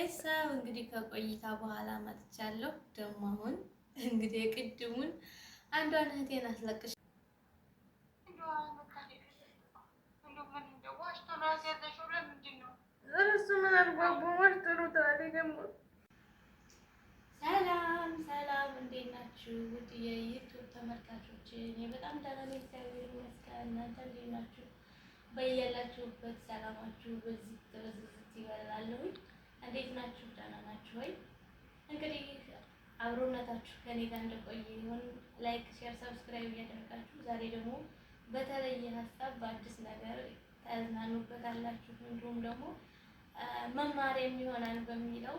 ቤተሰብ እንግዲህ ከቆይታ በኋላ መጥቻለሁ። ደግሞ አሁን እንግዲህ የቅድሙን አንዷን እህቴን አስለቅሽ ሰላም ሰላም፣ እንዴት ናችሁ? ውድ የዩቲዩብ ተመልካቾች፣ እኔ በጣም ደህና ነኝ፣ እግዚአብሔር ይመስገን። እናንተ እንዴት ናችሁ? በያላችሁበት ሰላማችሁ በዚህ ትርዝት ይበላልኝ። እንዴት ናችሁ? ደህና ናችሁ ወይ? እንግዲህ አብሮነታችሁ ከኔ ጋር እንደቆየ ይሁን። ላይክ፣ ሼር፣ ሰብስክራይብ እያደረጋችሁ ዛሬ ደግሞ በተለየ ሀሳብ በአዲስ ነገር ታዝናኑበታላችሁ፣ እንዲሁም ደግሞ መማሪያም ይሆናል በሚለው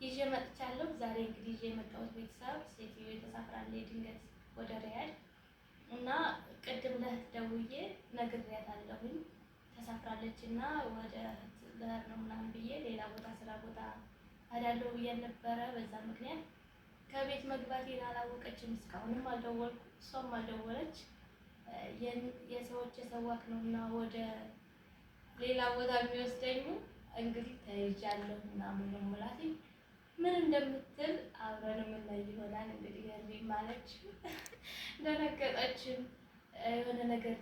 ይዤ መጥቻለሁ። ዛሬ እንግዲህ ይዤ የመጣሁት ቤተሰብ ሴትዮ ተሳፍራለች ድንገት ወደ ሪያድ እና ቅድም ለእህት ደውዬ ነግሬያታለሁኝ ተሳፍራለች እና ወደ ለህር ነው ምናምን ብዬ ሌላ ቦታ ስራ ቦታ እሄዳለሁ ብዬ ነበረ። በዛ ምክንያት ከቤት መግባቴን አላወቀችም። እስካሁንም አልደወልኩም፣ እሷም አልደወለች። የሰዎች የሰዋክ ነው እና ወደ ሌላ ቦታ የሚወስደኝ እንግዲህ ተይዣለሁ ምናምን ነው የምላት። ምን እንደምትል አብረን የምናይ ይሆናል። እንግዲህ እሪም ማለች፣ ደነገጠችም፣ የሆነ ነገር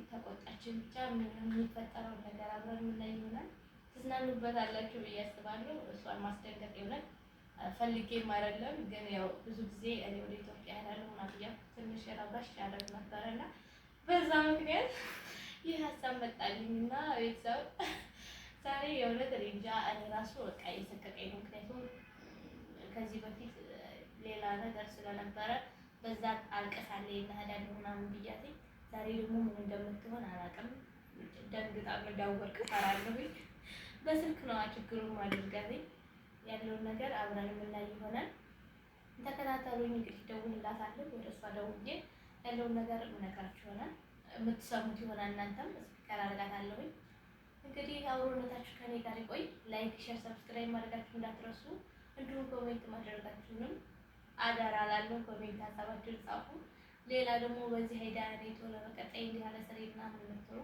ተቆጣችን። ብቻ የሚፈጠረው ነገር አብረን የምናይ ይሆናል። ትዝናኑበታላችሁ ብዬ አስባለሁ። እሷን ማስደንገጥ ይሆናል ፈልጌም አይደለም፣ ግን ያው ብዙ ጊዜ እኔ ወደ ኢትዮጵያ እሄዳለሁ ምናምን ብያ ትንሽ ረባሽ ያደርግ ነበረና በዛ ምክንያት ይህ ሀሳብ መጣልኝና ቤተሰብ ዛሬ የእውነት እንጃ እኔ ራሱ በቃ የሰቀቀኝ ነው። ምክንያቱም ከዚህ በፊት ሌላ ነገር ስለነበረ በዛ አልቀሳለሁ እናሄዳለን ምናምን ብያትኝ፣ ዛሬ ደግሞ ምን እንደምትሆን አላውቅም። ደንግጣ እንዳወርቅ እፈራለሁኝ። በስልክ ነው ችግሩን አድርጋትኝ ያለውን ነገር አብረን የምናይ ይሆናል። ተከታተሉኝ። እንግዲህ ደውልላታለሁ፣ ወደ እሷ ደውዬ ያለውን ነገር እነግራችሁ ይሆናል። የምትሰሙት ይሆናል። እናንተም ስፒከር አድርጋታለሁኝ። እንግዲህ አብሮነታችሁ ከኔ ጋር ይቆይ። ላይክ፣ ሼር፣ ሰብስክራይብ ማድረጋችሁ እንዳትረሱ፣ እንዲሁም ኮሜንት ማድረጋችሁንም አደራ እላለሁ። ኮሜንት ሀሳባችሁን ጻፉ። ሌላ ደግሞ በዚህ ሄዳ እኔ ቶሎ በቀጣይ እንዲህ ያለ ስሬና ምንምትሩ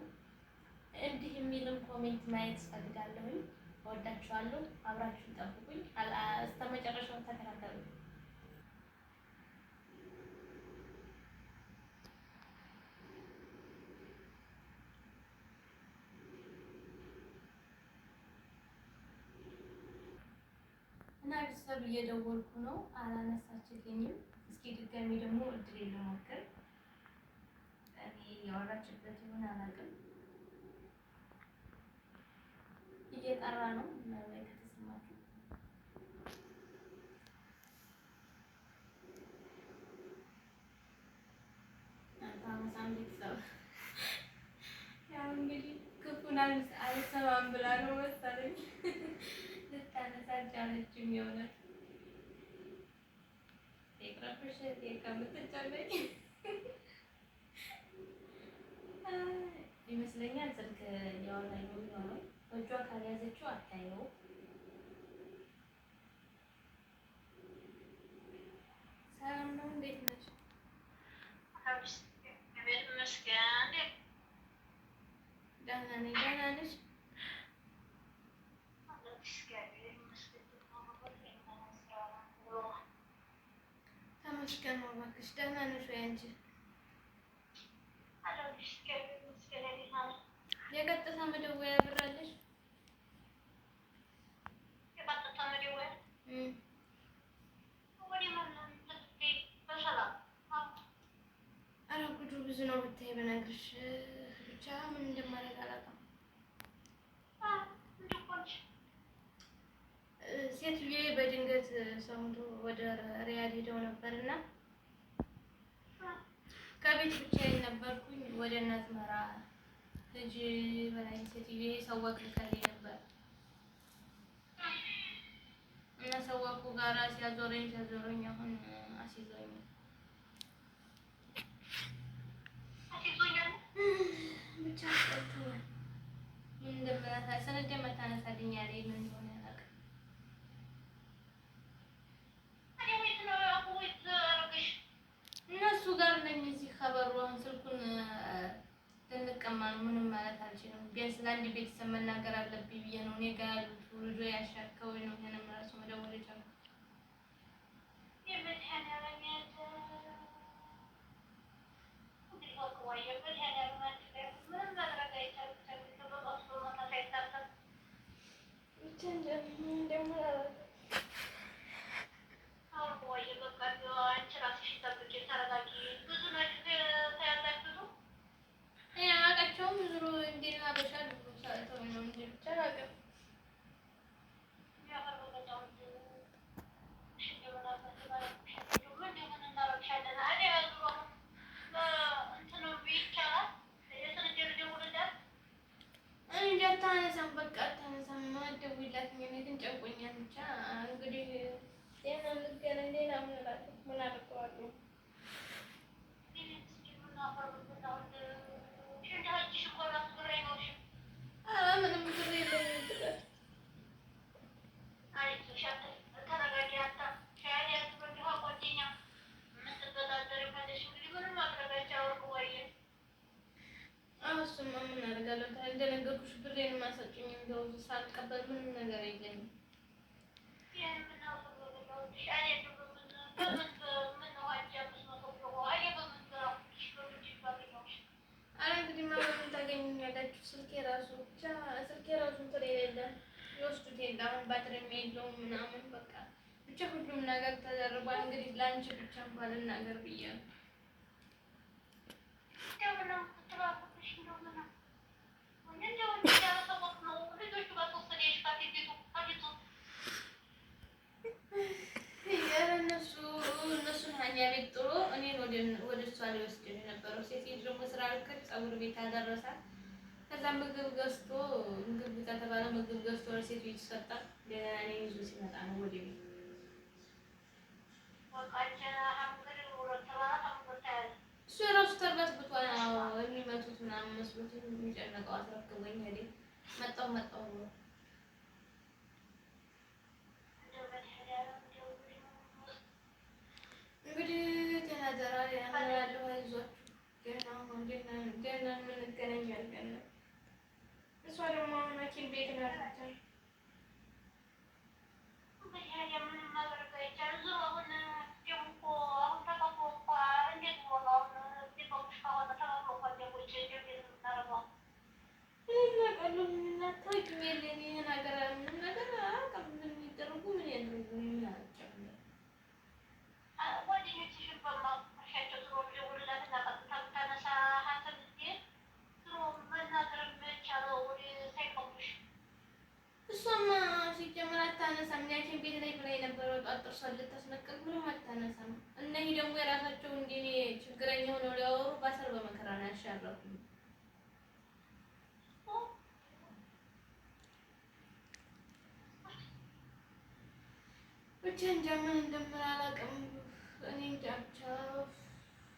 እንዲህ የሚልም ኮሜንት ማየት እፈልጋለሁኝ። እወዳችኋለሁ። አብራችሁን ጠብቁኝ። እስከ መጨረሻው ተከታተሉ። እና ቤተሰብ እየደወልኩ ነው፣ አላነሳችልኝም። እስኪ ድጋሚ ደግሞ እድሌ ልሞክር። እኔ ያወራችበት ይሆን አላውቅም። እየጠራ ነው ወይ ከተሰማችሁ። አንተማሳም ቤተሰብ ያው እንግዲህ ክፉን አልሰማም ብላ ነው መሰለኝ ልታነሳች አለችም። የእውነት የቅረብሽ ከምትጨነቂ ይመስለኛል ስልክ እያወራኝ ነው የሚሆነው። በእጇ ካልያዘችው አታየው። ሰላም ነው፣ እንዴት ነሽ? ደህና ነኝ። ደህና ነሽ? ተመስገን ነው እባክሽ። ደህና ነሽ ወይ አንቺ? የቀጥታ መደወያ ብር አለሽ? ኧረ ጉዱ ብዙ ነው ብታይ ብነግርሽ። ብቻ ምን እንደማደርግ አላውቅም። ሴትዬ በድንገት ሰምቶ ወደ ሪያድ ሄደው ነበርና ከቤት ብቻዬን ነበርኩኝ። ወደ እናት መራ ልጅ በላይ ሴትዬ ሰዋቅ ልካልኝ ነበር እና ሰዋቁ ጋራ ሲያዞረኝ አሁን አስይዞኝ ብቻ አስጠልቶኛል። ምን እንደምታነሳልኝ ያለኝ ምን እንደሆነ አላውቅም። እነሱ ጋር ነኝ እዚህ ከበሩ። አሁን ስልኩን ልንቀማ ነው። ምንም ማለት አልችልም። ቢያንስ ለአንድ ቤተሰብ መናገር መናገር አለብኝ ብዬ ነው እኔ ጋር ያሉት ልጆ ያሻከው ነው ምንም ራሱ መደወል ይቻላል። አታነሳም በቃ አታነሳም። ደውይላትኝ እኔ ግን ጨንቆኛል። ብቻ እንግዲህ ጤና እንገናኝ። ሌላ ምን እላለሁ? ምን አደርገዋለሁ? ምንም ብር የለኝም። እሱማ ምን አደርጋለሁ? እንደነገርኩሽ ብሬን ማሰጭኝ እንደው ሳልቀበል ምንም ነገር የለኝም። አረ እንግዲህ ማንም ታገኙኛላችሁ። ስልኬ ራሱ ብቻ ስልኬ ራሱ እንትን የሌለ የወስዱት የለ አሁን ባትሪም የለውም ምናምን በቃ ብቻ ሁሉም ነገር ተደርጓል። እንግዲህ ለአንቺ ብቻ እንኳን ልናገር ብያለሁ። እነሱን ሀኛ ቤት ጥሎ እኔን ወደ እሷ ሊወስድ የነበረው ሴት ደግሞ ስራ ልክል ፀጉር ቤት አደረሳት። ከዛ ምግብ ገዝቶ ምግብ ብቻ ተባለ። ምግብ ገዝቶ ለሴት ቤት ይሰጣል። እኔ ይዞ ሲመጣ ነው ወደ ቤት እሱ የራሱ ተርበት ብቷል። የሚመቱት ምናምን መስሎት የሚጨነቀው አስረክቦኝ ሄደ። መጣሁ ብሎ እንግዲህ ተናገራ ያለው አይዟችሁ ገና እንገናኛለን። እሷ ደግሞ ሐኪም ቤት ነው ያለችው። እሷማ ሲጀመር አታነሳም። ያቺን ቤት ላይ ብላ የነበረው ጥርሷን ልታስነቅል ምንም አታነሳም። እነዚህ ደግሞ የራሳቸው እንደ እኔ ችግረኛ ሆነው ሊያወሩ ባሰር በመከራ ነው ያሻረፉኝ። ብቻ እንጃ ምን እንደምን አላውቅም። እኔ እንጃ ብቻ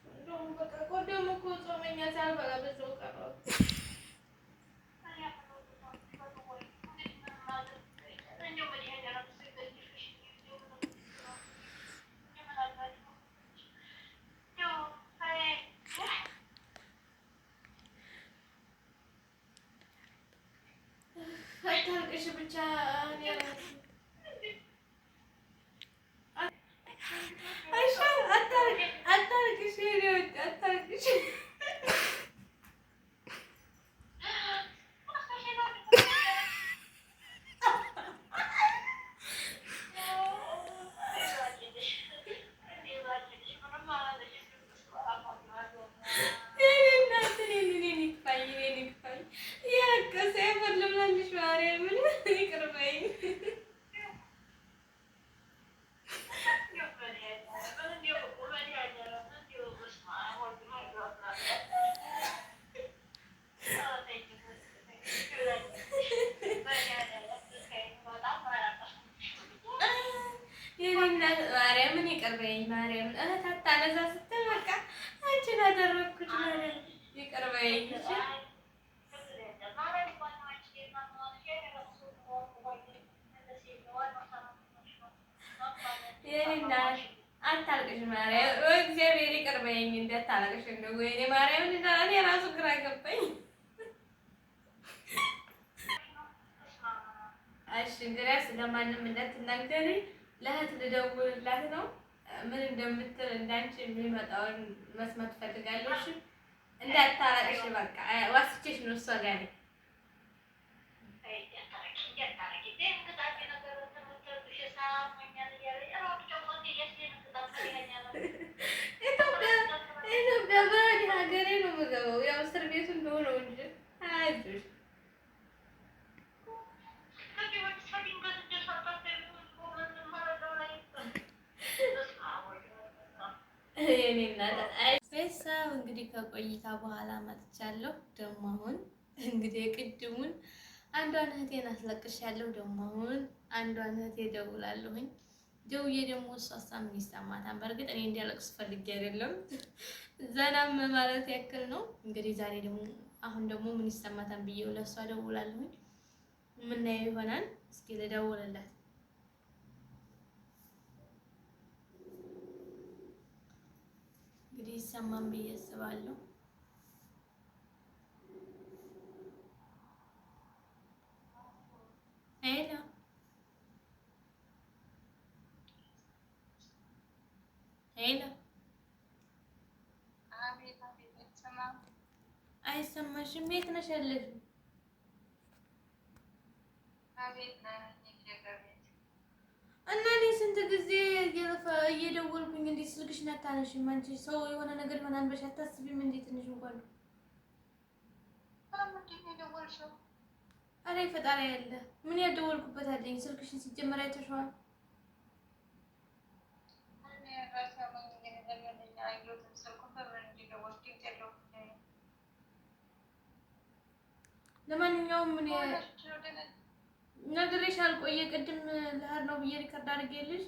እንደውም በቃ ቆደሙ እኮ ጾመኛ ሳልበላ በዛው ቀረሁ። አታልቅሽ ብቻ አታልቅሽ። ማርያምን ይቅርበኝ። ማርያምን እህት አታነሳ ስትል በቃ አንቺን አደረኩት። ማርያም ይቅርበኝ። የኔና አታልቅሽ ማርያም፣ እግዚአብሔር ይቅርበኝ። እንዳታለቅሽ እንደው ወይኔ ማርያምን እኔ ራሱ ግራ ገባኝ። እሺ እንግዲያስ ለማንም እንዳትናገሪ ለእህት ልደውልላት ነው። ምን እንደምትል እንዳንቺ የሚመጣውን መስማት ፈልጋለሽ። እንዳታረቅሽ በቃ ዋስቼሽ ነው እሷ ጋር ነኝ። ኢትዮጵያ በእኔ ሀገሬ ነው የምገባው። ያው እስር ቤቱ እንደሆነው እንጂ አይዞሽ። ቤተሰብ እንግዲህ ከቆይታ በኋላ መጥቻለሁ። ደግሞ አሁን እንግዲህ የቅድሙን አንዷን እህቴን አስለቅሻለሁ። ደግሞ አሁን አንዷን እህቴ ደውላለሁኝ። ደውዬ ደግሞ እሷ ምን ይሰማታል? በእርግጥ እኔ እንዲያለቅስ ፈልጌ አይደለም፣ ዘናም ማለት ያክል ነው። እንግዲህ ዛሬ ደግሞ አሁን ደግሞ ምን ይሰማታል ብዬው ለእሷ ደውላለሁኝ። የምናየው ይሆናል። እስኪ ልደውልላት። እንግዲህ ይሰማን ብዬ አስባለሁ። ሄሎ ሄሎ፣ አይሰማሽም? የት ነሽ ያለሽው? እና እኔ ስንት ጊዜ እየደወልኩኝ እንዴት ስልክሽን አታነሺም? አንቺ ሰው የሆነ ነገር ይሆናል ብለሽ አታስቢም እንዴ? ትንሽ እንኳን አረ ፈጣሪ ያለ ምን ያደወልኩበት አለኝ? ስልክሽን ሲጀመር አይተሽዋል? ለማንኛውም ምን ነግሬሽ አልቆየ ቅድም ልሄድ ነው ብዬ ሪከርድ አድርጌልሽ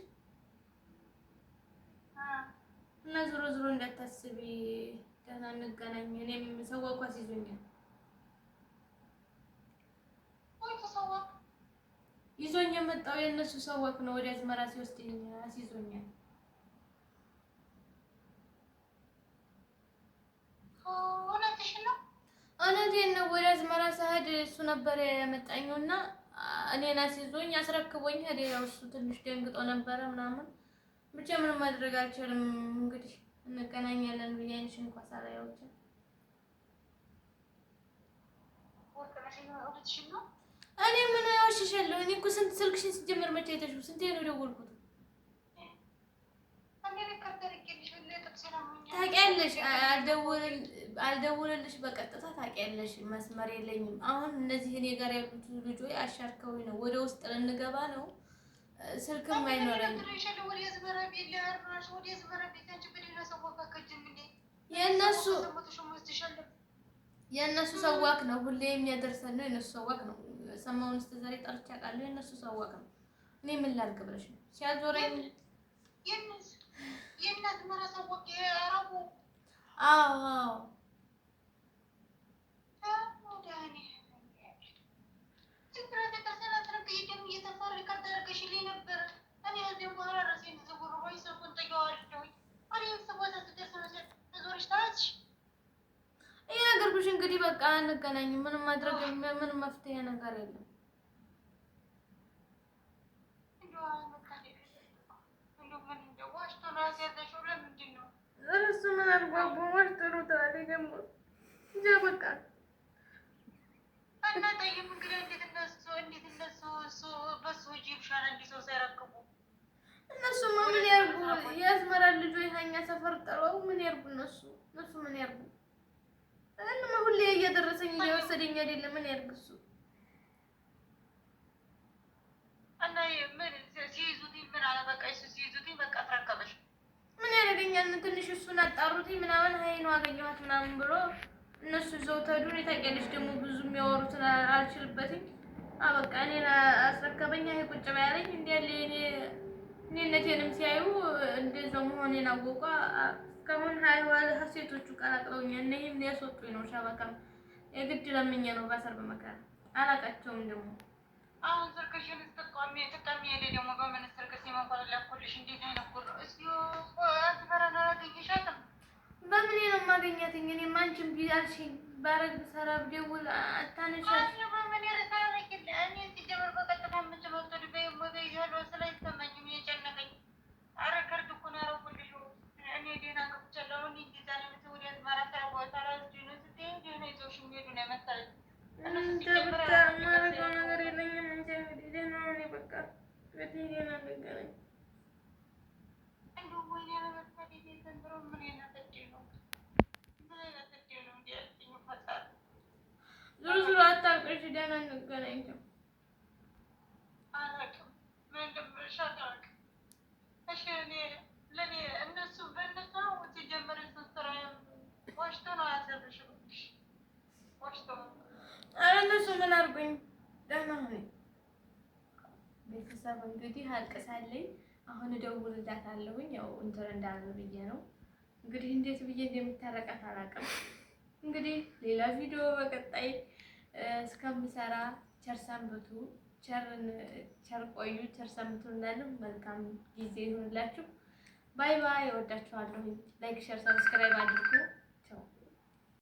እና ዞሮ ዞሮ እንዳታስቢ ደህና እንገናኝ። እኔም ሰዋኳ ይዞኛል ይዞኝ የመጣው የእነሱ ሰዋክ ነው። ወደ አዝመራ ሲወስድኝ አስይዞኛል። እውነቴን ነው። ወደ አዝመራ ስሄድ እሱ ነበር ያመጣኝና እኔን አስይዞኝ አስረክቦኝ ሄደ። ያው እሱ ትንሽ ደንግጦ ነበረ ምናምን ብቻ ምንም ማድረግ አልችልም። እንግዲህ እንገናኛለን ብዬ አይንሽን እንኳን ሳላየው እኔ ምን ያወሽሻለሁ? እኔ እኮ ስንት ስልክሽን ሲጀመር መቼ አይተሽው? ስንቴ ነው የደወልኩት? ታውቂያለሽ፣ አልደውልልሽ በቀጥታ ታውቂያለሽ፣ መስመር የለኝም። አሁን እነዚህ እኔ ጋር ያሉት ልጆች አሻርከውኝ ነው። ወደ ውስጥ ልንገባ ነው። ስልክም አይኖረኝም። የእነሱ ሰዋክ ነው ሁሌ የሚያደርሰን ነው። የእነሱ ሰዋክ ነው። ሰማውን እስከ ዛሬ ጠርቼ አውቃለሁ። የእነሱ ሰዋክ ነው። እኔ ምን ላድርግ ብለሽ ነው ሲያዞረኝ የእናት መራሳ ወቄ አረቡ አዎ እየነገርኩሽ እንግዲህ በቃ አንገናኝም። ምንም ማድረግ ምንም መፍትሄ ነገር የለም። እሱ ምን አልጓጉ ወርጥሩ ታሪ ደግሞ እንጃ በቃ እና ጠይም እንግዲህ እንዴት እነሱ በሱ ጂብሻን እንዲሰው ሳይረክቡ እነሱማ ምን ያርጉ? የአዝመራ ልጆች ሀኛ ሰፈር ጠረው ምን ያርጉ? እነሱ ምን ያርጉ? እና ሁሌ እየደረሰኝ እየወሰደኝ አይደለም። ምን ያርግ እሱ? እና ምን ሲይዙት ምን አለበቃ እሱ ሲይዙት በቃ ተረከበሽ ምን ያደርገኛል? ትንሽ እሱን አጣሩት ምናምን ሀይ ነው አገኘኋት ምናምን ብሎ እነሱ ይዘው ተዱ። ታውቂያለሽ ደግሞ ብዙ የሚያወሩትን አልችልበትም። በቃ እኔን አስረከበኝ። ሀይ ቁጭ በያለኝ እንዲያለ እኔነቴንም ሲያዩ እንደዛው መሆኔን አወቋ። እስካሁን ሀሴቶቹ ቀላቅለውኛል። እነዚህም ሊያስወጡኝ ነው። ሻበካም የግድ ለምኜ ነው ባሰር በመከራ አላውቃቸውም ደግሞ አሁን ስልክሽን ስትቋሚ ተጠሚ ያለ ደግሞ በምን ስልክ ሲመንኳን ላኩልሽ እንዴት አይነት ጉር እስዮ አዝመራና አገኘሻትም? በምን ነው የማገኛት? እኔም አንቺም ቢያልሽኝ ባረግ ሰራ ብደውል አታነሻሽ። ማረገው ነገር የለኝም እንጂ እንግዲህ ደህና ነኝ። በቃ በደህና ነገረኝ። ዙሩ ዙሩ አታልቅሽ፣ ደህና እንገናኝ። እነሱ ምን አድርጎኝ ደህና ነኝ። ቤተሰብ እንግዲህ አልቅሳለኝ። አሁን እደውልላታለሁኝ። ያው እንትን እንዳለ ብዬ ነው እንግዲህ እንዴት ብዬ እንደምታረቃት አላውቅም። እንግዲህ ሌላ ቪዲዮ በቀጣይ እስከምሰራ ቸር ሰንብቱ፣ ቸር ቆዩ፣ ቸር ሰንብቱ እንላለን። መልካም ጊዜ ይሁንላችሁ። ባይ ባይ። እወዳችኋለሁ። ላይክ፣ ሼር፣ ሰብስክራይብ አድርጉ።